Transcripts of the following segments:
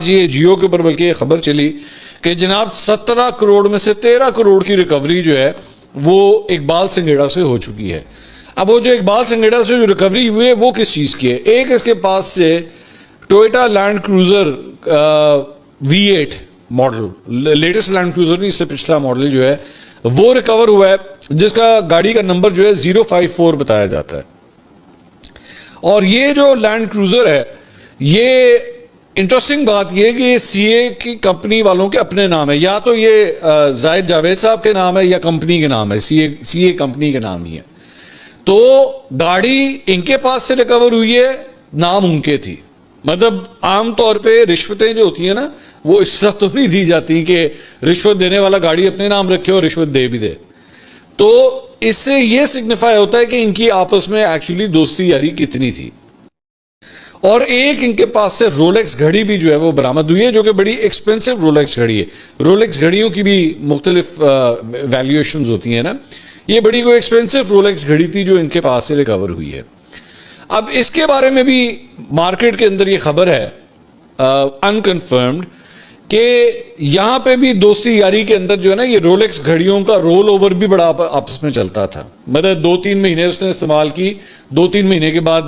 یہ جیو کے اوپر بلکہ یہ خبر چلی کہ جناب 17 کروڑ میں سے 13 کروڑ کی ریکوری جو ہے وہ اقبال سنگھیڑا سے ہو چکی ہے. اب وہ جو اقبال سنگھیڑا سے جو ریکوری ہوئی ہے وہ کس چیز کی ہے؟ ایک اس کے پاس سے Toyota Land Cruiser V8 model, latest Land Cruiser نہیں، اس سے پچھلا ماڈل جو ہے وہ ریکور ہوا ہے، جس کا گاڑی کا نمبر جو ہے 054 بتایا جاتا ہے. اور یہ جو لینڈ کروزر ہے، یہ انٹرسٹنگ بات یہ ہے کہ یہ سی اے کی کمپنی والوں کے اپنے نام ہے، یا تو یہ زاہد جاوید صاحب کے نام ہے یا کمپنی کے نام ہے، سی اے کمپنی کے نام ہی ہے. تو گاڑی ان کے پاس سے ریکور ہوئی ہے، نام ان کے تھی. مطلب عام طور پہ رشوتیں جو ہوتی ہیں نا، وہ اس طرح تو نہیں دی جاتی کہ رشوت دینے والا گاڑی اپنے نام رکھے اور رشوت دے بھی دے. تو اس سے یہ سگنیفائی ہوتا ہے کہ ان کی آپس میں ایکچولی دوستی یاری کتنی تھی. اور ایک ان کے پاس سے رولیکس گھڑی بھی جو ہے وہ برآمد ہوئی ہے، جو کہ بڑی ایکسپینسو رولیکس گھڑی ہے. رولیکس گھڑیوں کی بھی مختلف ویلیویشنز ہوتی ہیں نا، یہ بڑی کوئی ایکسپینسو رولیکس گھڑی تھی جو ان کے پاس سے ریکور ہوئی ہے. اب اس کے بارے میں بھی مارکیٹ کے اندر یہ خبر ہے انکنفرمڈ کہ یہاں پہ بھی دوستی یاری کے اندر جو ہے نا، یہ رولیکس گھڑیوں کا رول اوور بھی بڑا آپس میں چلتا تھا. مطلب 2-3 مہینے اس نے استعمال کی، 2-3 مہینے کے بعد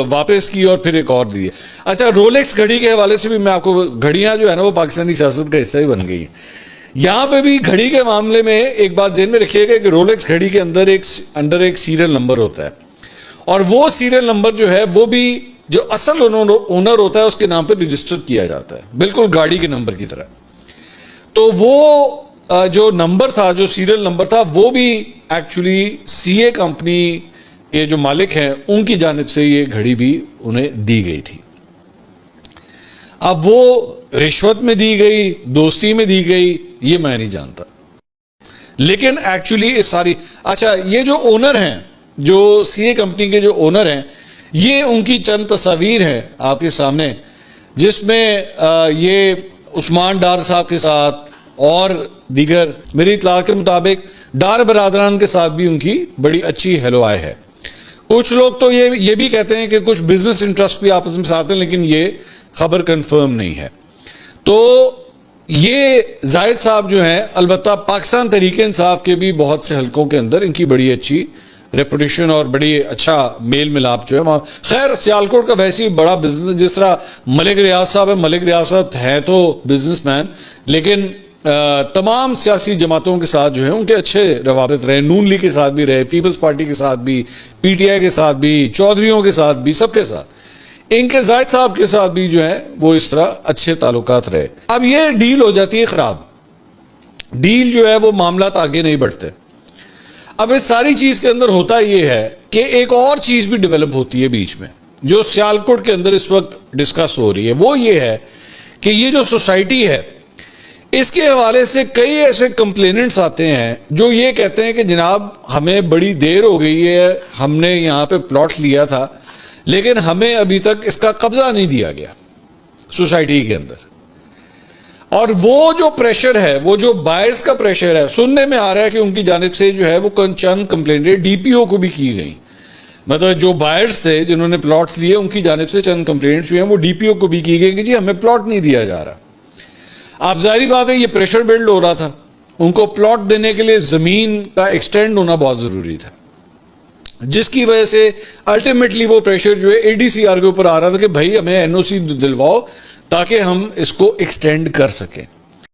واپس کی اور پھر ایک اور دی. اچھا، رولیکس گھڑی کے حوالے سے بھی میں آپ کو، گھڑیاں جو ہے نا وہ پاکستانی سیاست کا حصہ ہی بن گئی ہیں. یہاں پہ بھی گھڑی کے معاملے میں ایک بات ذہن میں رکھیے گا کہ رولکس گھڑی کے اندر ایک سیریل نمبر ہوتا ہے، اور وہ سیریل نمبر جو ہے وہ بھی جو اصل اونر ہوتا ہے اس کے نام پہ رجسٹر کیا جاتا ہے، بالکل گاڑی کے نمبر کی طرح. تو وہ جو نمبر تھا، جو سیریل نمبر تھا، وہ بھی ایکچولی سی اے کمپنی کے جو مالک ہیں ان کی جانب سے یہ گھڑی بھی انہیں دی گئی تھی. اب وہ رشوت میں دی گئی، دوستی میں دی گئی، یہ میں نہیں جانتا. لیکن ایکچولی اس ساری، اچھا یہ جو اونر ہیں، جو سی اے کمپنی کے جو اونر ہیں، یہ ان کی چند تصاویر ہیں آپ کے سامنے، جس میں یہ عثمان ڈار صاحب کے ساتھ اور دیگر میری اطلاع کے مطابق ڈار برادران کے ساتھ بھی ان کی بڑی اچھی ہیلو آئے ہے. کچھ لوگ تو یہ بھی کہتے ہیں کہ کچھ بزنس انٹرسٹ بھی آپس میں ساتھ ہیں، لیکن یہ خبر کنفرم نہیں ہے. تو یہ زاہد صاحب جو ہیں، البتہ پاکستان تحریک انصاف کے بھی بہت سے حلقوں کے اندر ان کی بڑی اچھی ریپوٹیشن اور بڑی اچھا میل ملاپ جو ہے. خیر سیالکوٹ کا ویسے ہی بڑا بزنس، جس طرح ملک ریاض صاحب ہے، ملک ریاض صاحب ہے تو بزنس مین، لیکن تمام سیاسی جماعتوں کے ساتھ جو ہے ان کے اچھے روابط رہے. نون لیگ کے ساتھ بھی رہے، پیپلز پارٹی کے ساتھ بھی، پی ٹی آئی کے ساتھ بھی، چودھریوں کے ساتھ بھی، سب کے ساتھ. ان کے زاہد صاحب کے ساتھ بھی جو ہے وہ اس طرح اچھے تعلقات رہے. اب یہ ڈیل ہو جاتی ہے خراب، ڈیل جو ہے وہ معاملات آگے نہیں بڑھتے. اب اس ساری چیز کے اندر ہوتا یہ ہے کہ ایک اور چیز بھی ڈیولپ ہوتی ہے بیچ میں، جو سیالکوٹ کے اندر اس وقت ڈسکس ہو رہی ہے. وہ یہ ہے کہ یہ جو سوسائٹی ہے، اس کے حوالے سے کئی ایسے کمپلیننٹس آتے ہیں جو یہ کہتے ہیں کہ جناب ہمیں بڑی دیر ہو گئی ہے، ہم نے یہاں پہ پلاٹ لیا تھا لیکن ہمیں ابھی تک اس کا قبضہ نہیں دیا گیا سوسائٹی کے اندر. اور وہ جو پریشر ہے، وہ جو بائرز کا پریشر ہے، سننے میں آ رہا ہے کہ ان کی جانب سے جو ہے وہ چند کمپلینٹ ڈی پی او کو بھی کی گئی. مطلب جو بائرز تھے جنہوں نے پلاٹس لیے، ان کی جانب سے چند کمپلینٹس جو ہیں وہ ڈی پی او کو بھی کی گئی کہ جی ہمیں پلاٹ نہیں دیا جا رہا. آپ ظاہری بات ہے یہ پریشر بلڈ ہو رہا تھا، ان کو پلاٹ دینے کے لیے زمین کا ایکسٹینڈ ہونا بہت ضروری تھا، جس کی وجہ سے الٹیمیٹلی وہ پریشر جو ہے اے ڈی سی آر کے اوپر آ رہا تھا کہ بھائی ہمیں این او سی دلواؤ تاکہ ہم اس کو ایکسٹینڈ کر سکیں.